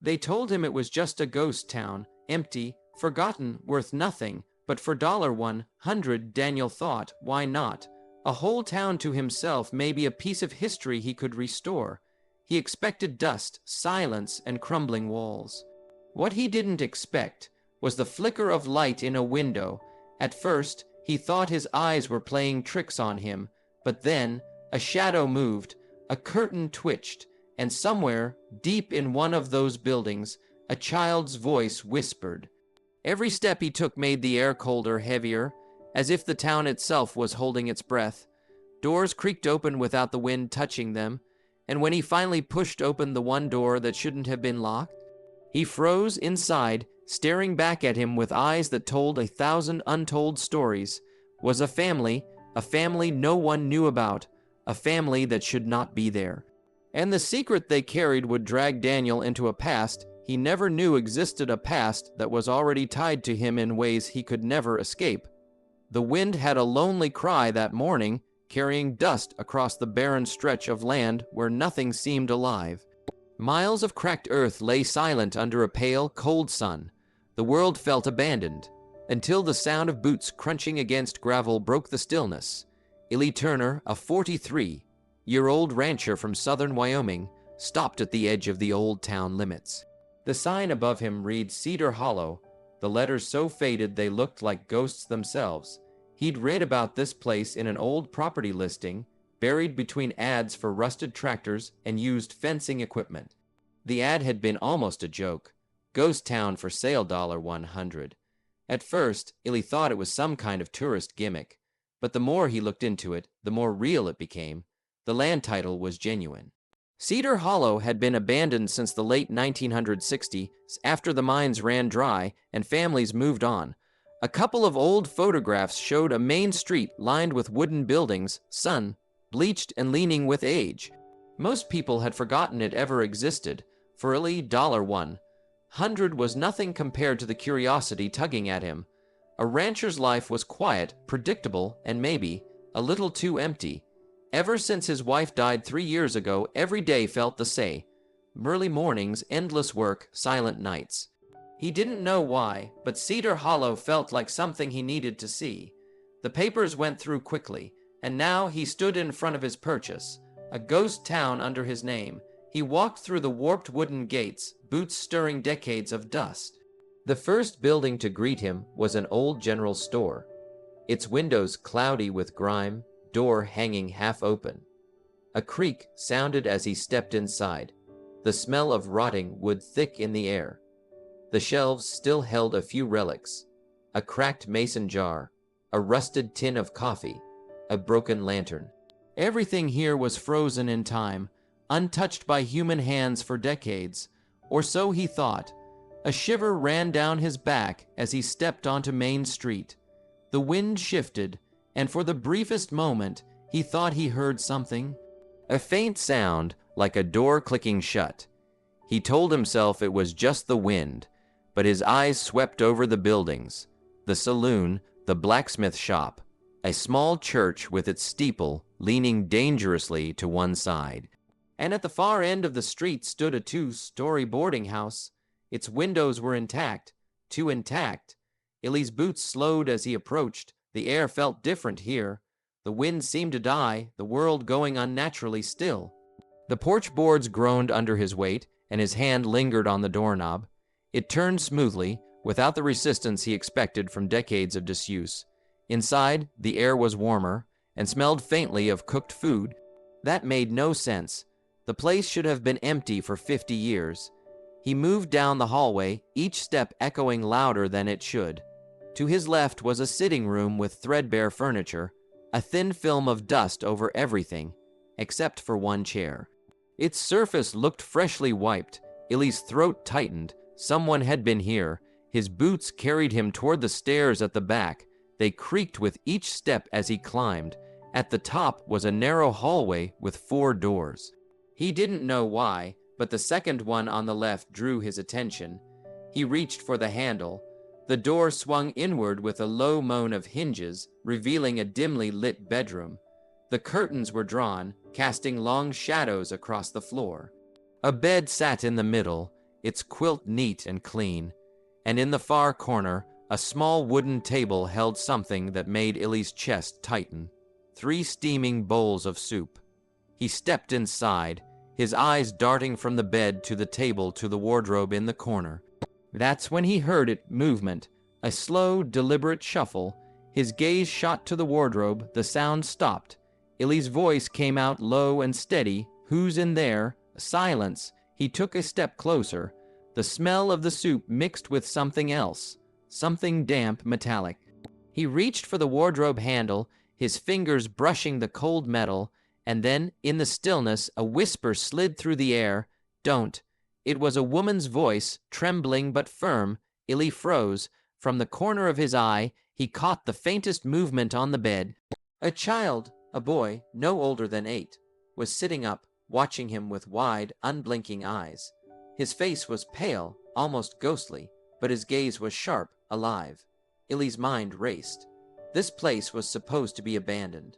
They told him it was just a ghost town, empty, forgotten, worth nothing, but for $100, Daniel thought, why not? A whole town to himself, maybe a piece of history he could restore. He expected dust, silence, and crumbling walls. What he didn't expect was the flicker of light in a window. At first, he thought his eyes were playing tricks on him, but then a shadow moved, a curtain twitched, and somewhere, deep in one of those buildings, a child's voice whispered. Every step he took made the air colder, heavier, as if the town itself was holding its breath. Doors creaked open without the wind touching them, and when he finally pushed open the one door that shouldn't have been locked, he froze inside, staring back at him with eyes that told 1,000 untold stories. Was a family no one knew about, a family that should not be there. And the secret they carried would drag Daniel into a past he never knew existed, a past that was already tied to him in ways he could never escape. The wind had a lonely cry that morning, carrying dust across the barren stretch of land where nothing seemed alive. Miles of cracked earth lay silent under a pale, cold sun. The world felt abandoned, until the sound of boots crunching against gravel broke the stillness. Illy Turner, a 43-year-old rancher from southern Wyoming, stopped at the edge of the old town limits. The sign above him read Cedar Hollow, the letters so faded they looked like ghosts themselves. He'd read about this place in an old property listing, buried between ads for rusted tractors and used fencing equipment. The ad had been almost a joke. Ghost town for sale, $100. At first, Illy thought it was some kind of tourist gimmick, but the more he looked into it, the more real it became. The land title was genuine. Cedar Hollow had been abandoned since the late 1960s after the mines ran dry and families moved on. A couple of old photographs showed a main street lined with wooden buildings, sun-bleached and leaning with age. Most people had forgotten it ever existed. For Illy, $100 was nothing compared to the curiosity tugging at him. A rancher's life was quiet, predictable, and maybe a little too empty. Ever since his wife died 3 years ago, every day felt the same. Early mornings, endless work, silent nights. He didn't know why, but Cedar Hollow felt like something he needed to see. The papers went through quickly, and now he stood in front of his purchase, a ghost town under his name. He walked through the warped wooden gates, boots stirring decades of dust. The first building to greet him was an old general store, its windows cloudy with grime, door hanging half open. A creak sounded as he stepped inside, the smell of rotting wood thick in the air. The shelves still held a few relics, a cracked mason jar, a rusted tin of coffee, a broken lantern. Everything here was frozen in time, untouched by human hands for decades, or so he thought. A shiver ran down his back as he stepped onto Main Street. The wind shifted, and for the briefest moment, he thought he heard something. A faint sound, like a door clicking shut. He told himself it was just the wind, but his eyes swept over the buildings, the saloon, the blacksmith shop, a small church with its steeple leaning dangerously to one side. And at the far end of the street stood a 2-story boarding house. Its windows were intact, too intact. Illy's boots slowed as he approached. The air felt different here. The wind seemed to die, the world going unnaturally still. The porch boards groaned under his weight, and his hand lingered on the doorknob. It turned smoothly, without the resistance he expected from decades of disuse. Inside, the air was warmer, and smelled faintly of cooked food. That made no sense. The place should have been empty for 50 years. He moved down the hallway, each step echoing louder than it should. To his left was a sitting room with threadbare furniture, a thin film of dust over everything, except for one chair. Its surface looked freshly wiped. Illy's throat tightened. Someone had been here. His boots carried him toward the stairs at the back. They creaked with each step as he climbed. At the top was a narrow hallway with 4 doors. He didn't know why, but the second one on the left drew his attention. He reached for the handle. The door swung inward with a low moan of hinges, revealing a dimly lit bedroom. The curtains were drawn, casting long shadows across the floor. A bed sat in the middle, its quilt neat and clean, and in the far corner, a small wooden table held something that made Illy's chest tighten. 3 steaming bowls of soup. He stepped inside, his eyes darting from the bed to the table to the wardrobe in the corner. That's when he heard it, movement, a slow, deliberate shuffle. His gaze shot to the wardrobe, the sound stopped. Illy's voice came out low and steady. "Who's in there?" Silence. He took a step closer. The smell of the soup mixed with something else, something damp, metallic. He reached for the wardrobe handle, his fingers brushing the cold metal, and then, in the stillness, a whisper slid through the air. "Don't." It was a woman's voice, trembling but firm. Illy froze. From the corner of his eye, he caught the faintest movement on the bed. A child, a boy, no older than 8, was sitting up, watching him with wide, unblinking eyes. His face was pale, almost ghostly, but his gaze was sharp, alive. Illy's mind raced. This place was supposed to be abandoned.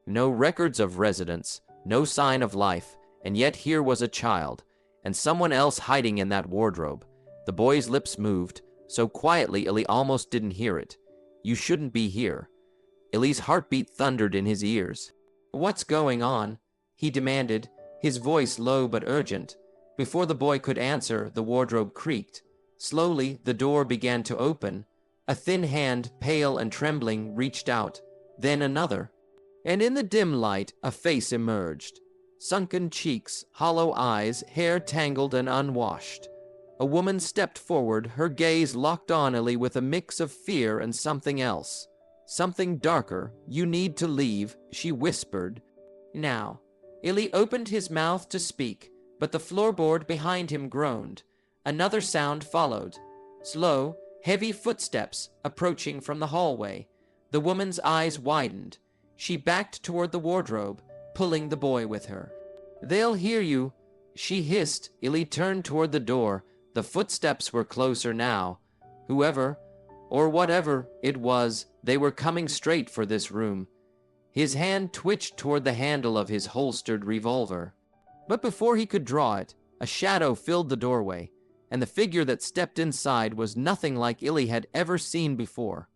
No records of residence, no sign of life, and yet here was a child, and someone else hiding in that wardrobe. The boy's lips moved, so quietly Illy almost didn't hear it. "You shouldn't be here." Illy's heartbeat thundered in his ears. "What's going on?" he demanded, his voice low but urgent. Before the boy could answer, the wardrobe creaked. Slowly, the door began to open. A thin hand, pale and trembling, reached out. Then another. And in the dim light, a face emerged. Sunken cheeks, hollow eyes, hair tangled and unwashed. A woman stepped forward, her gaze locked on Illy with a mix of fear and something else. Something darker. "You need to leave," she whispered. Now. Illy opened his mouth to speak, but the floorboard behind him groaned. Another sound followed. Slow, heavy footsteps approaching from the hallway. The woman's eyes widened. She backed toward the wardrobe, pulling the boy with her. "They'll hear you," she hissed. Illy turned toward the door. The footsteps were closer now. Whoever, or whatever it was, they were coming straight for this room. His hand twitched toward the handle of his holstered revolver. But before he could draw it, a shadow filled the doorway, and the figure that stepped inside was nothing like Illy had ever seen before.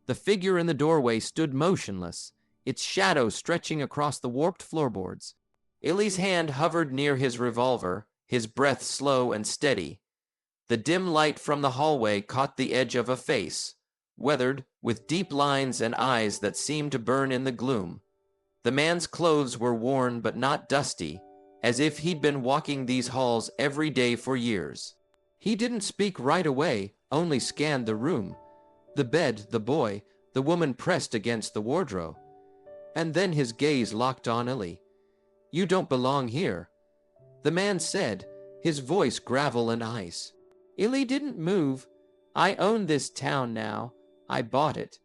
The figure in the doorway stood motionless, its shadow stretching across the warped floorboards. Illy's hand hovered near his revolver, his breath slow and steady. The dim light from the hallway caught the edge of a face, weathered, with deep lines and eyes that seemed to burn in the gloom. The man's clothes were worn but not dusty, as if he'd been walking these halls every day for years. He didn't speak right away, only scanned the room. The bed, the boy, the woman pressed against the wardrobe. And then his gaze locked on Illy. "You don't belong here," the man said, his voice gravel and ice. Illy didn't move. "I own this town now. I bought it."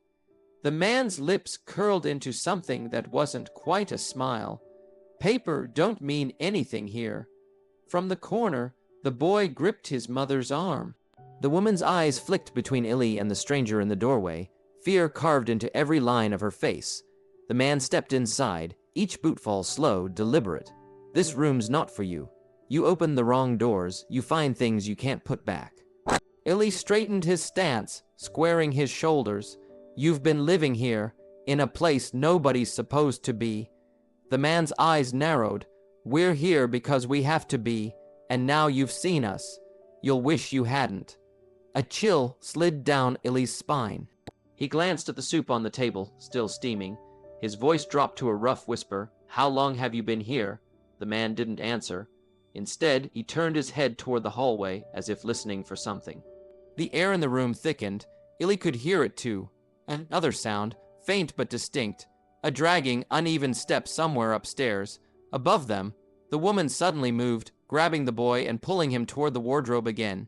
The man's lips curled into something that wasn't quite a smile. "Paper don't mean anything here." From the corner, the boy gripped his mother's arm. The woman's eyes flicked between Illy and the stranger in the doorway, fear carved into every line of her face. The man stepped inside, each bootfall slow, deliberate. "This room's not for you. You open the wrong doors, you find things you can't put back." Illy straightened his stance, squaring his shoulders. "You've been living here, in a place nobody's supposed to be." The man's eyes narrowed. "We're here because we have to be, and now you've seen us. You'll wish you hadn't." A chill slid down Illy's spine. He glanced at the soup on the table, still steaming. His voice dropped to a rough whisper. "How long have you been here?" The man didn't answer. Instead, he turned his head toward the hallway, as if listening for something. The air in the room thickened. Illy could hear it too. Another sound, faint but distinct. A dragging, uneven step somewhere upstairs. Above them, the woman suddenly moved, grabbing the boy and pulling him toward the wardrobe again.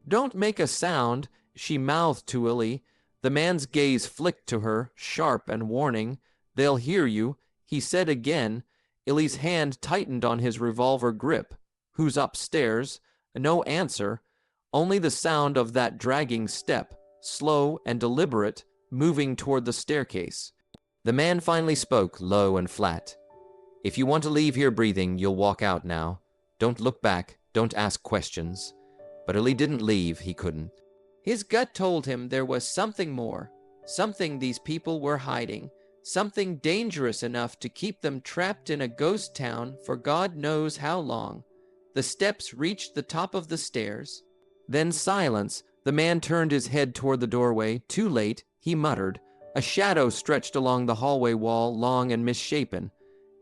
"Don't make a sound," she mouthed to Illy. The man's gaze flicked to her, sharp and warning. "They'll hear you," he said again. Illy's hand tightened on his revolver grip. "Who's upstairs?" No answer, only the sound of that dragging step, slow and deliberate, moving toward the staircase. The man finally spoke, low and flat. "If you want to leave here breathing, you'll walk out now. Don't look back, don't ask questions." But Illy didn't leave, he couldn't. His gut told him there was something more, something these people were hiding, something dangerous enough to keep them trapped in a ghost town for God knows how long. The steps reached the top of the stairs. Then silence. The man turned his head toward the doorway. Too late, he muttered. A shadow stretched along the hallway wall, long and misshapen.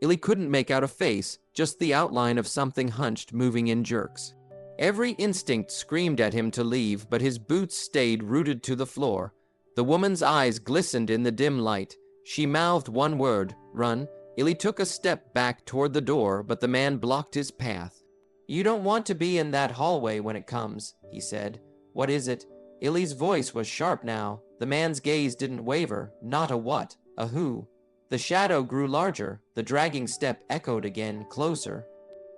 Illy couldn't make out a face, just the outline of something hunched, moving in jerks. Every instinct screamed at him to leave, but his boots stayed rooted to the floor. The woman's eyes glistened in the dim light. She mouthed one word, "Run." Illy took a step back toward the door, but the man blocked his path. "You don't want to be in that hallway when it comes," he said. "What is it?" Illy's voice was sharp now. The man's gaze didn't waver. Not a what, a who. The shadow grew larger. The dragging step echoed again, closer.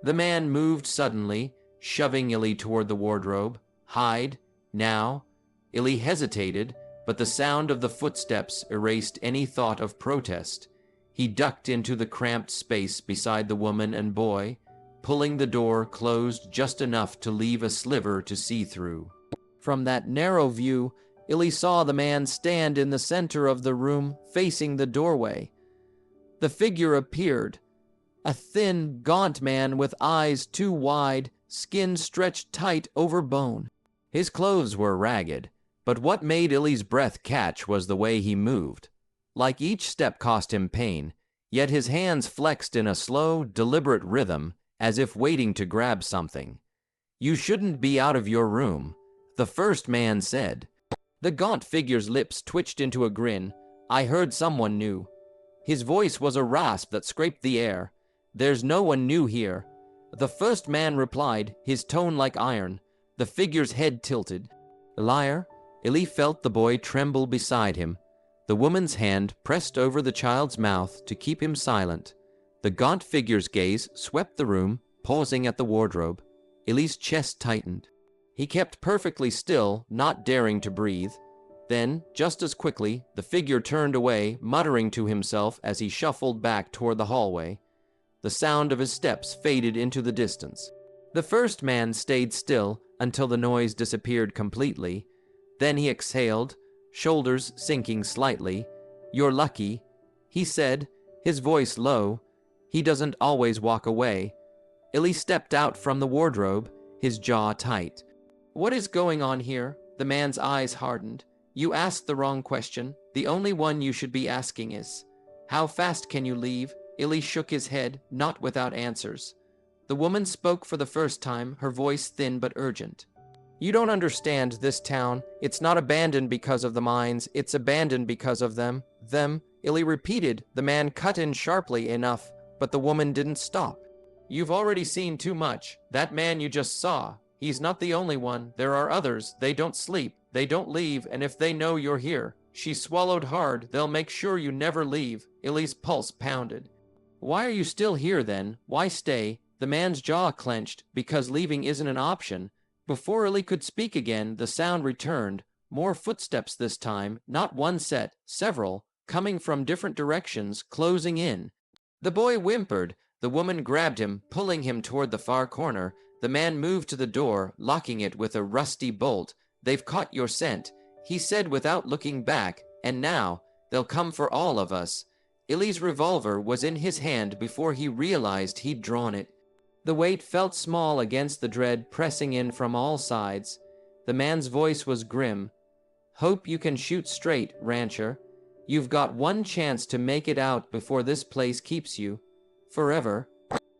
The man moved suddenly, shoving Illy toward the wardrobe. Hide? Now? Illy hesitated, but the sound of the footsteps erased any thought of protest. He ducked into the cramped space beside the woman and boy, pulling the door closed just enough to leave a sliver to see through. From that narrow view, Illy saw the man stand in the center of the room, facing the doorway. The figure appeared. A thin, gaunt man with eyes too wide, skin stretched tight over bone. His clothes were ragged, but what made Illy's breath catch was the way he moved. Like each step cost him pain, yet his hands flexed in a slow, deliberate rhythm, as if waiting to grab something. "You shouldn't be out of your room," the first man said. The gaunt figure's lips twitched into a grin. "I heard someone new." His voice was a rasp that scraped the air. "There's no one new here." The first man replied, his tone like iron. The figure's head tilted. "Liar?" Illy felt the boy tremble beside him. The woman's hand pressed over the child's mouth to keep him silent. The gaunt figure's gaze swept the room, pausing at the wardrobe. Illy's chest tightened. He kept perfectly still, not daring to breathe. Then, just as quickly, the figure turned away, muttering to himself as he shuffled back toward the hallway. The sound of his steps faded into the distance. The first man stayed still until the noise disappeared completely. Then he exhaled, shoulders sinking slightly. "You're lucky," he said, his voice low. "He doesn't always walk away." Illy stepped out from the wardrobe, his jaw tight. "What is going on here?" The man's eyes hardened. "You asked the wrong question. The only one you should be asking is, how fast can you leave?" Illy shook his head, not without answers. The woman spoke for the first time, her voice thin but urgent. "You don't understand this town. It's not abandoned because of the mines. It's abandoned because of them." "Them?" Illy repeated. The man cut in sharply enough, but the woman didn't stop. "You've already seen too much. That man you just saw, he's not the only one. There are others. They don't sleep. They don't leave, and if they know you're here," she swallowed hard, "they'll make sure you never leave." Illy's pulse pounded. "Why are you still here, then? Why stay?" The man's jaw clenched. "Because leaving isn't an option." Before Illy could speak again, the sound returned. More footsteps this time, not one set, several, coming from different directions, closing in. The boy whimpered. The woman grabbed him, pulling him toward the far corner. The man moved to the door, locking it with a rusty bolt. "They've caught your scent," he said without looking back, "and now they'll come for all of us." Illy's revolver was in his hand before he realized he'd drawn it. The weight felt small against the dread pressing in from all sides. The man's voice was grim. "Hope you can shoot straight, rancher. You've got one chance to make it out before this place keeps you. Forever."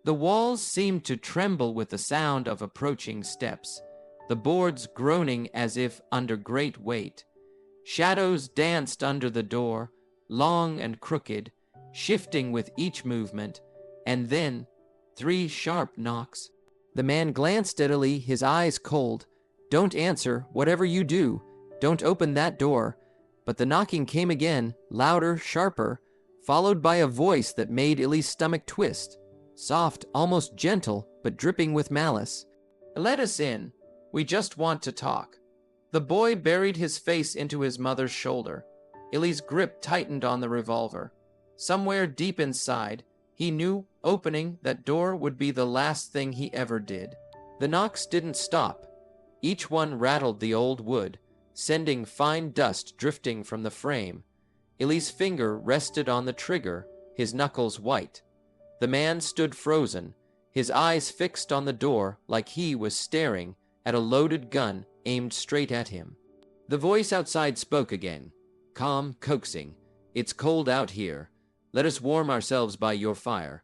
The walls seemed to tremble with the sound of approaching steps, the boards groaning as if under great weight. Shadows danced under the door, long and crooked, shifting with each movement, and then 3 sharp knocks. The man glanced at Illy, his eyes cold. "Don't answer, whatever you do. Don't open that door." But the knocking came again, louder, sharper, followed by a voice that made Illy's stomach twist. Soft, almost gentle, but dripping with malice. "Let us in. We just want to talk." The boy buried his face into his mother's shoulder. Illy's grip tightened on the revolver. Somewhere deep inside, he knew opening that door would be the last thing he ever did. The knocks didn't stop. Each one rattled the old wood, sending fine dust drifting from the frame. Illy's finger rested on the trigger, his knuckles white. The man stood frozen, his eyes fixed on the door like he was staring at a loaded gun aimed straight at him. The voice outside spoke again, calm, coaxing. "It's cold out here. Let us warm ourselves by your fire."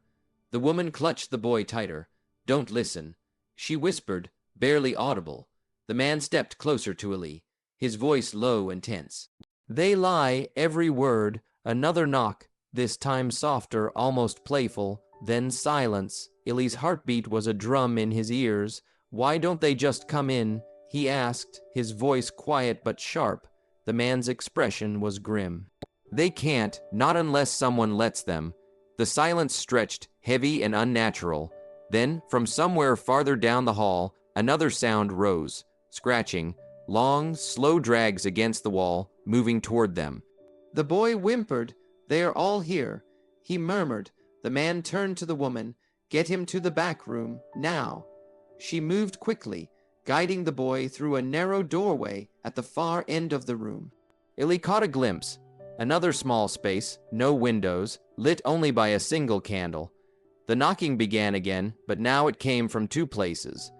The woman clutched the boy tighter. "Don't listen," she whispered, barely audible. The man stepped closer to Illy, his voice low and tense. "They lie, every word." Another knock, this time softer, almost playful, then silence. Illy's heartbeat was a drum in his ears. "Why don't they just come in?" he asked, his voice quiet but sharp. The man's expression was grim. "They can't, not unless someone lets them." The silence stretched, heavy and unnatural. Then, from somewhere farther down the hall, another sound rose, scratching, long, slow drags against the wall, moving toward them. The boy whimpered. "They are all here," he murmured. The man turned to the woman. "Get him to the back room, now." She moved quickly, guiding the boy through a narrow doorway at the far end of the room. Illy caught a glimpse. Another small space, no windows, lit only by a single candle. The knocking began again, but now it came from two places,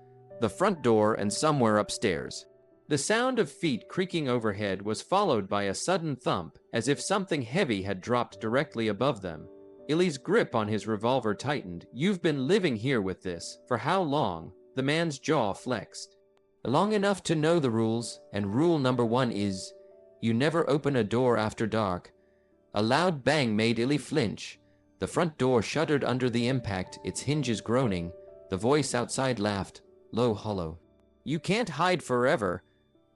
the front door and somewhere upstairs. The sound of feet creaking overhead was followed by a sudden thump, as if something heavy had dropped directly above them. Illy's grip on his revolver tightened. "You've been living here with this. For how long?" The man's jaw flexed. "Long enough to know the rules, and rule number 1 is, you never open a door after dark." A loud bang made Illy flinch. The front door shuddered under the impact, its hinges groaning. The voice outside laughed, low, hollow. "You can't hide forever."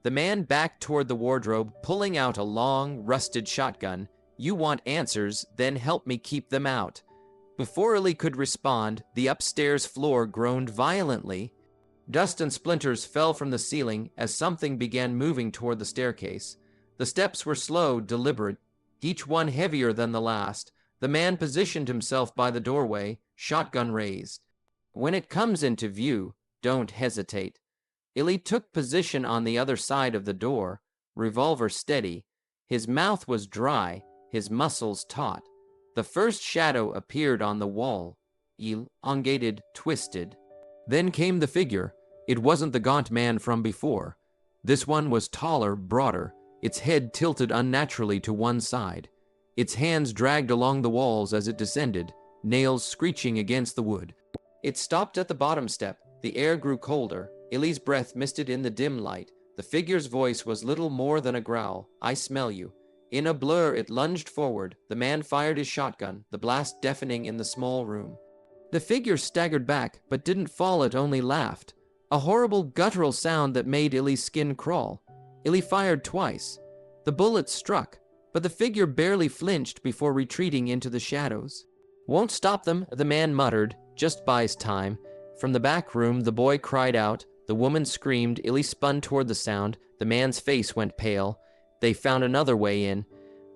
The man backed toward the wardrobe, pulling out a long, rusted shotgun. "You want answers, then help me keep them out." Before Illy could respond, the upstairs floor groaned violently. Dust and splinters fell from the ceiling as something began moving toward the staircase. The steps were slow, deliberate, each one heavier than the last. The man positioned himself by the doorway, shotgun raised. "When it comes into view, don't hesitate." Illy took position on the other side of the door, revolver steady. His mouth was dry, his muscles taut. The first shadow appeared on the wall, elongated, twisted. Then came the figure. It wasn't the gaunt man from before. This one was taller, broader, its head tilted unnaturally to one side. Its hands dragged along the walls as it descended, nails screeching against the wood. It stopped at the bottom step. The air grew colder. Illy's breath misted in the dim light. The figure's voice was little more than a growl. "I smell you." In a blur, it lunged forward. The man fired his shotgun, the blast deafening in the small room. The figure staggered back, but didn't fall, it only laughed. A horrible guttural sound that made Illy's skin crawl. Illy fired twice. The bullets struck, but the figure barely flinched before retreating into the shadows. "Won't stop them," the man muttered. "Just buys time." From the back room, the boy cried out. The woman screamed. Illy spun toward the sound. The man's face went pale. They found another way in.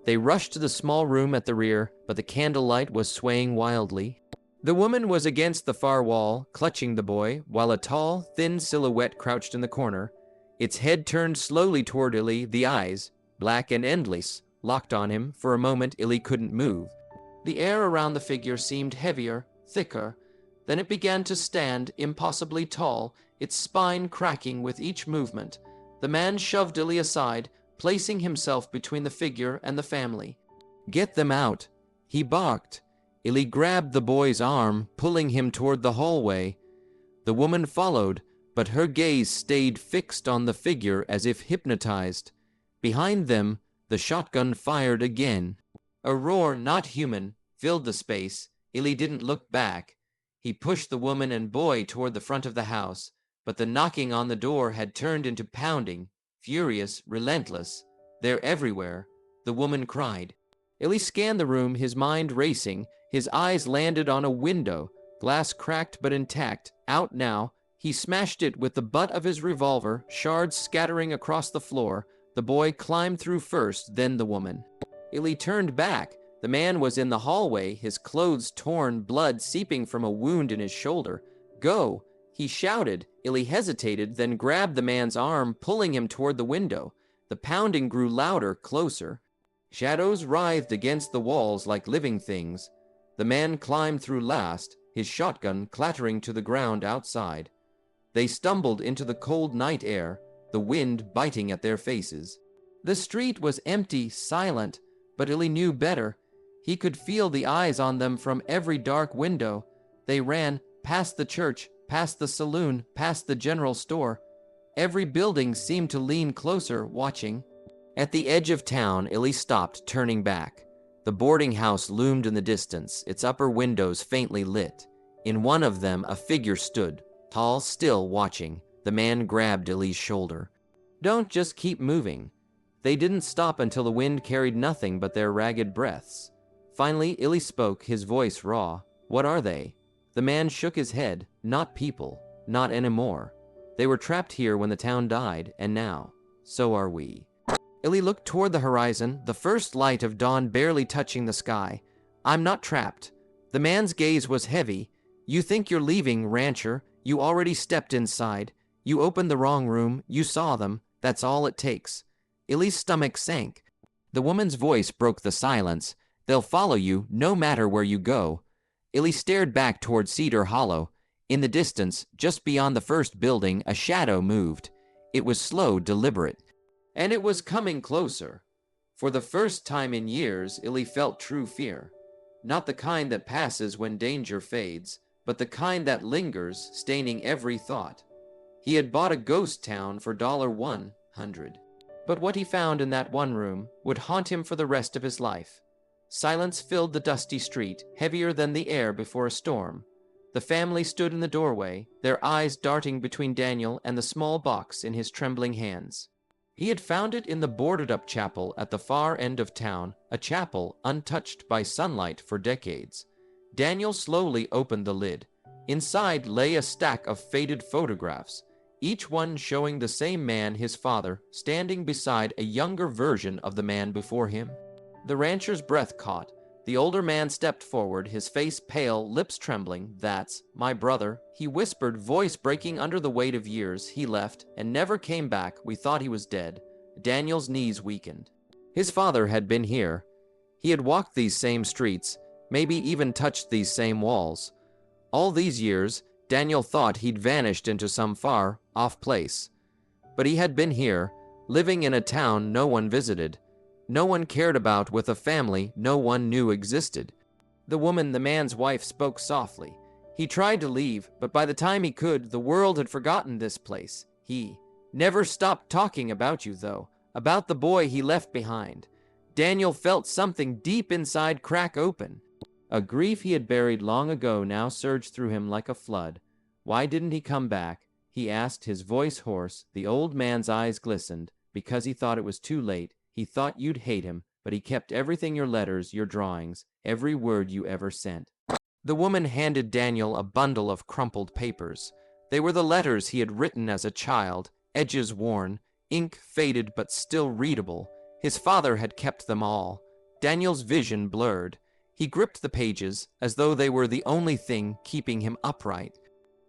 They rushed to the small room at the rear, but the candlelight was swaying wildly. The woman was against the far wall, clutching the boy, while a tall, thin silhouette crouched in the corner. Its head turned slowly toward Illy, the eyes, black and endless, locked on him. For a moment, Illy couldn't move. The air around the figure seemed heavier, thicker. Then it began to stand, impossibly tall, its spine cracking with each movement. The man shoved Illy aside, placing himself between the figure and the family. "Get them out," he barked. Illy grabbed the boy's arm, pulling him toward the hallway. The woman followed, but her gaze stayed fixed on the figure as if hypnotized. Behind them, the shotgun fired again. A roar, not human, filled the space. Illy didn't look back. He pushed the woman and boy toward the front of the house, but the knocking on the door had turned into pounding, furious, relentless. "They're everywhere," the woman cried. Illy scanned the room, his mind racing. His eyes landed on a window, glass cracked but intact, out now. He smashed it with the butt of his revolver, shards scattering across the floor. The boy climbed through first, then the woman. Illy turned back. The man was in the hallway, his clothes torn, blood seeping from a wound in his shoulder. "Go!" he shouted, Illy hesitated, then grabbed the man's arm, pulling him toward the window. The pounding grew louder, closer. Shadows writhed against the walls like living things. The man climbed through last, his shotgun clattering to the ground outside. They stumbled into the cold night air, the wind biting at their faces. The street was empty, silent, but Illy knew better. He could feel the eyes on them from every dark window. They ran past the church, past the saloon, past the general store. Every building seemed to lean closer, watching. At the edge of town, Illy stopped, turning back. The boarding house loomed in the distance, its upper windows faintly lit. In one of them, a figure stood, tall, still, watching. The man grabbed Illy's shoulder. "Don't just keep moving." They didn't stop until the wind carried nothing but their ragged breaths. Finally, Illy spoke, his voice raw. "What are they?" The man shook his head. "Not people. Not anymore. They were trapped here when the town died, and now, so are we." Illy looked toward the horizon, the first light of dawn barely touching the sky. "I'm not trapped." The man's gaze was heavy. "You think you're leaving, rancher. You already stepped inside. You opened the wrong room. You saw them. That's all it takes." Illy's stomach sank. The woman's voice broke the silence. "They'll follow you, no matter where you go." Illy stared back toward Cedar Hollow. In the distance, just beyond the first building, a shadow moved. It was slow, deliberate. And it was coming closer. For the first time in years, Illy felt true fear. Not the kind that passes when danger fades, but the kind that lingers, staining every thought. He had bought a ghost town for $100. But what he found in that one room would haunt him for the rest of his life. Silence filled the dusty street, heavier than the air before a storm. The family stood in the doorway, their eyes darting between Daniel and the small box in his trembling hands. He had found it in the boarded-up chapel at the far end of town, a chapel untouched by sunlight for decades. Daniel slowly opened the lid. Inside lay a stack of faded photographs, each one showing the same man, his father, standing beside a younger version of the man before him. The rancher's breath caught. The older man stepped forward, his face pale, lips trembling. "That's my brother," he whispered, voice breaking under the weight of years. "He left and never came back. We thought he was dead." Daniel's knees weakened. His father had been here. He had walked these same streets, maybe even touched these same walls. All these years, Daniel thought he'd vanished into some far-off place. But he had been here, living in a town no one visited. No one cared about, with a family no one knew existed. The woman, the man's wife, spoke softly. He tried to leave, but by the time he could, the world had forgotten this place. He never stopped talking about you, though, about the boy he left behind. Daniel felt something deep inside crack open. A grief he had buried long ago now surged through him like a flood. "Why didn't he come back?" he asked, his voice hoarse. The old man's eyes glistened. "Because he thought it was too late. He thought you'd hate him, but he kept everything, your letters, your drawings, every word you ever sent." The woman handed Daniel a bundle of crumpled papers. They were the letters he had written as a child, edges worn, ink faded but still readable. His father had kept them all. Daniel's vision blurred. He gripped the pages as though they were the only thing keeping him upright.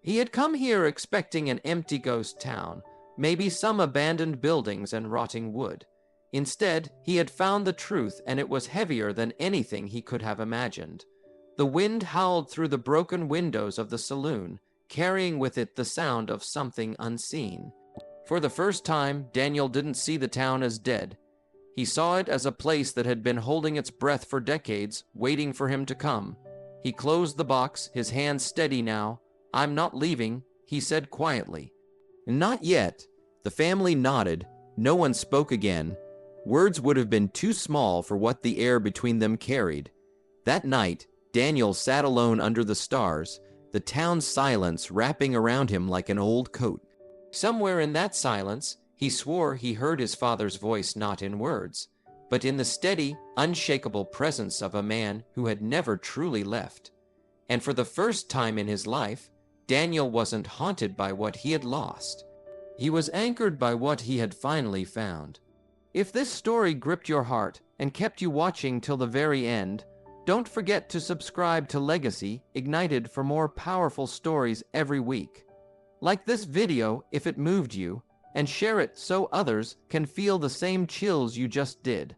He had come here expecting an empty ghost town, maybe some abandoned buildings and rotting wood. Instead, he had found the truth, and it was heavier than anything he could have imagined. The wind howled through the broken windows of the saloon, carrying with it the sound of something unseen. For the first time, Daniel didn't see the town as dead. He saw it as a place that had been holding its breath for decades, waiting for him to come. He closed the box, his hands steady now. "I'm not leaving," he said quietly. "Not yet." The family nodded. No one spoke again. Words would have been too small for what the air between them carried. That night, Daniel sat alone under the stars, the town's silence wrapping around him like an old coat. Somewhere in that silence, he swore he heard his father's voice, not in words, but in the steady, unshakable presence of a man who had never truly left. And for the first time in his life, Daniel wasn't haunted by what he had lost. He was anchored by what he had finally found. If this story gripped your heart and kept you watching till the very end, don't forget to subscribe to Legacy Ignited for more powerful stories every week. Like this video if it moved you, and share it so others can feel the same chills you just did.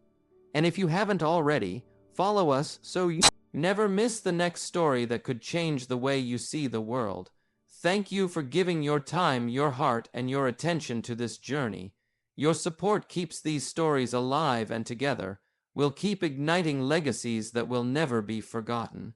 And if you haven't already, follow us so you never miss the next story that could change the way you see the world. Thank you for giving your time, your heart, and your attention to this journey. Your support keeps these stories alive, and together, we'll keep igniting legacies that will never be forgotten.